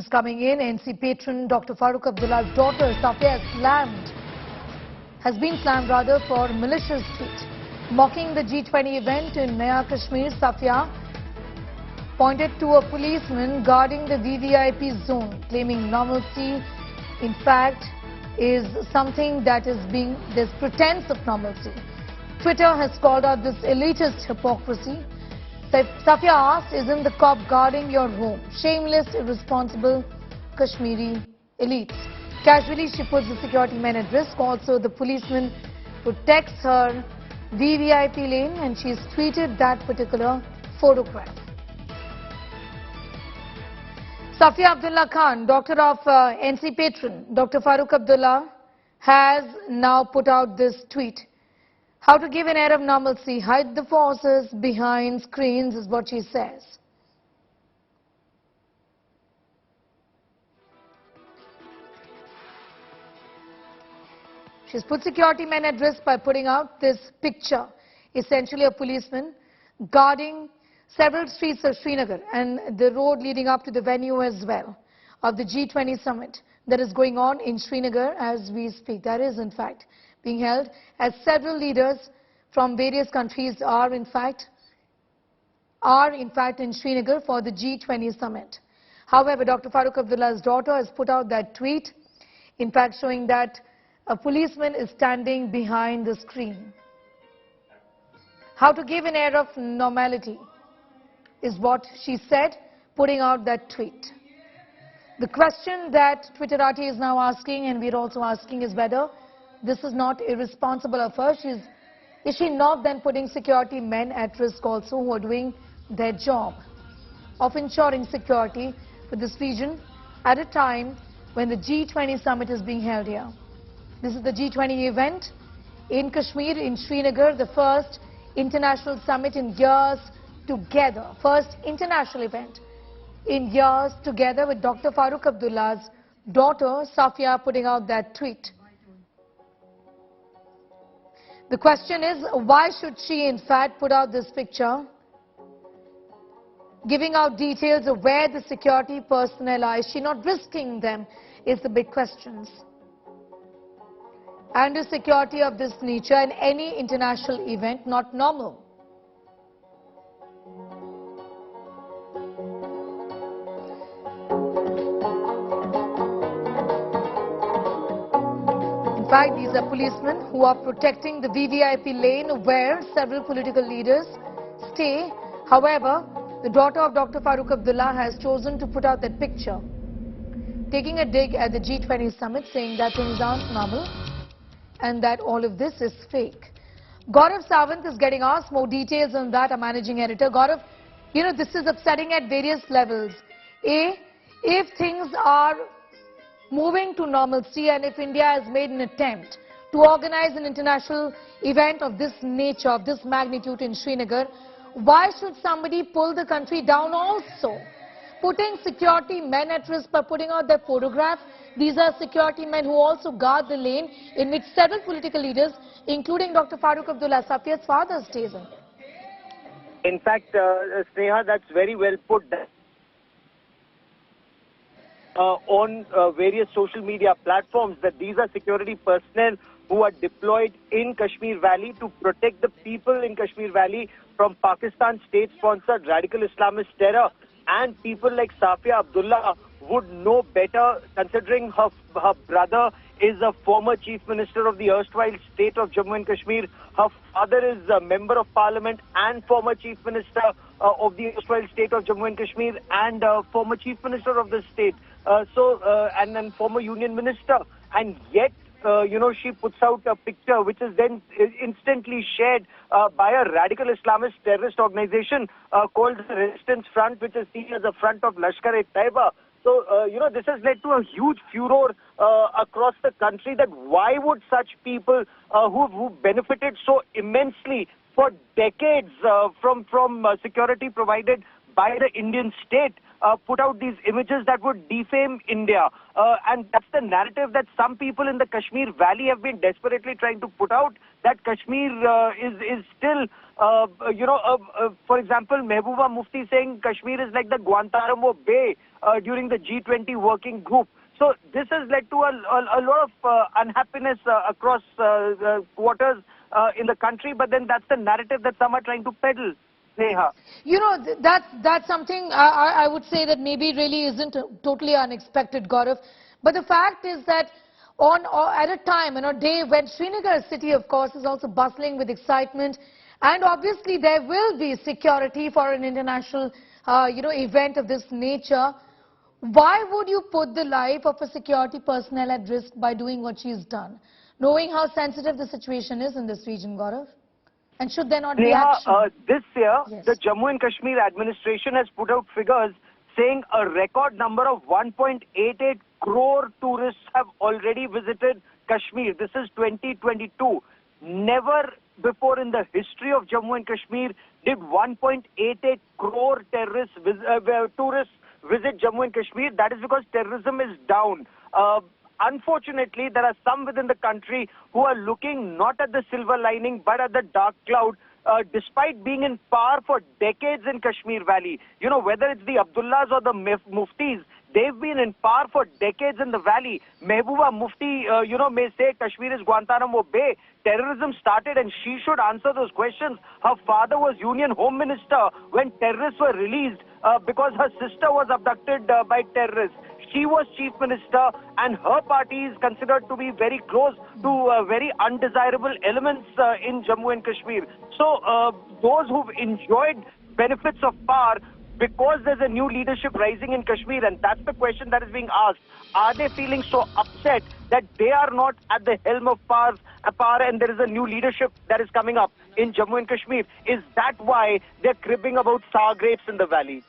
news coming in. NC patron Dr. Farooq Abdullah's daughter Safia has been slammed for malicious tweet. Mocking the G20 event in Kashmir, Safia pointed to a policeman guarding the VVIP zone, claiming normalcy, in fact, is something that is being, there's pretense of normalcy. Twitter has called out this elitist hypocrisy. Safia asked, isn't the cop guarding your home? Shameless, irresponsible Kashmiri elites. Casually, she puts the security men at risk. Also, the policeman protects her VVIP lane, and she's tweeted that particular photograph. Safia Abdullah Khan, daughter of NC patron Dr. Farooq Abdullah, has now put out this tweet. How to give an air of normalcy, hide the forces behind screens is what she says. She's put security men at risk by putting out this picture. Essentially a policeman guarding several streets of Srinagar and the road leading up to the venue as well of the G20 summit that is going on in Srinagar as we speak. That is in fact being held as several leaders from various countries are in fact in Srinagar for the G20 summit. However, Dr. Farooq Abdullah's daughter has put out that tweet, in fact showing that a policeman is standing behind the screen. How to give an air of normality is what she said, putting out that tweet. The question that Twitterati is now asking, and we're also asking, is whether this is not irresponsible of her. Is she not then putting security men at risk also who are doing their job of ensuring security for this region at a time when the G20 summit is being held here? This is the G20 event in Kashmir, in Srinagar, the first international summit in years together. First international event in years together, with Dr. Farooq Abdullah's daughter Safia putting out that tweet. The question is, why should she in fact put out this picture, giving out details of where the security personnel are? Is she not risking them is the big questions. And is security of this nature in any international event not normal? In fact, these are policemen who are protecting the VVIP lane where several political leaders stay. However, the daughter of Dr. Farooq Abdullah has chosen to put out that picture, taking a dig at the G20 summit, saying that things aren't normal and that all of this is fake. Gaurav Sawant is getting asked more details on that, our managing editor. Gaurav, you know, this is upsetting at various levels. If things are moving to normalcy, and if India has made an attempt to organize an international event of this nature, of this magnitude in Srinagar, why should somebody pull the country down also? Putting security men at risk by putting out their photograph. These are security men who also guard the lane in which several political leaders, including Dr. Farooq Abdullah, Safia's father, stays in. In fact, Sneha, that's very well put. On various social media platforms, that these are security personnel who are deployed in Kashmir Valley to protect the people in Kashmir Valley from Pakistan state-sponsored radical Islamist terror. And people like Safia Abdullah would know better, considering her brother is a former chief minister of the erstwhile state of Jammu and Kashmir. Her father is a member of parliament and former chief minister of the erstwhile state of Jammu and Kashmir, and former chief minister of the state. And then former union minister, and yet she puts out a picture which is then instantly shared by a radical Islamist terrorist organization called the Resistance Front, which is seen as a front of Lashkar-e-Taiba. So, this has led to a huge furor across the country, that why would such people who benefited so immensely for decades from security provided by the Indian state, put out these images that would defame India. And that's the narrative that some people in the Kashmir Valley have been desperately trying to put out, that Kashmir is still, for example, Mehbooba Mufti saying Kashmir is like the Guantanamo Bay during the G20 working group. So this has led to a lot of unhappiness across quarters in the country, but then that's the narrative that some are trying to peddle. Neha. You know, that's something I would say that maybe really isn't totally unexpected, Gaurav. But the fact is that at a time, on a day when Srinagar city, of course, is also bustling with excitement, and obviously there will be security for an international, event of this nature. Why would you put the life of a security personnel at risk by doing what she's done, knowing how sensitive the situation is in this region, Gaurav? And should there not be action? This year, Yes. the Jammu and Kashmir administration has put out figures saying a record number of 1.88 crore tourists have already visited Kashmir. This is 2022. Never before in the history of Jammu and Kashmir did 1.88 crore tourists visit Jammu and Kashmir. That is because terrorism is down. Unfortunately, there are some within the country who are looking not at the silver lining but at the dark cloud, despite being in power for decades in Kashmir Valley. You know, whether it's the Abdullahs or the Muftis, they've been in power for decades in the valley. Mehbooba Mufti, may say Kashmir is Guantanamo Bay. Terrorism started and she should answer those questions. Her father was Union Home Minister when terrorists were released because her sister was abducted by terrorists. She was Chief Minister and her party is considered to be very close to very undesirable elements in Jammu and Kashmir. So those who've enjoyed benefits of power, because there's a new leadership rising in Kashmir, and that's the question that is being asked, are they feeling so upset that they are not at the helm of power and there is a new leadership that is coming up in Jammu and Kashmir? Is that why they're cribbing about sour grapes in the valley?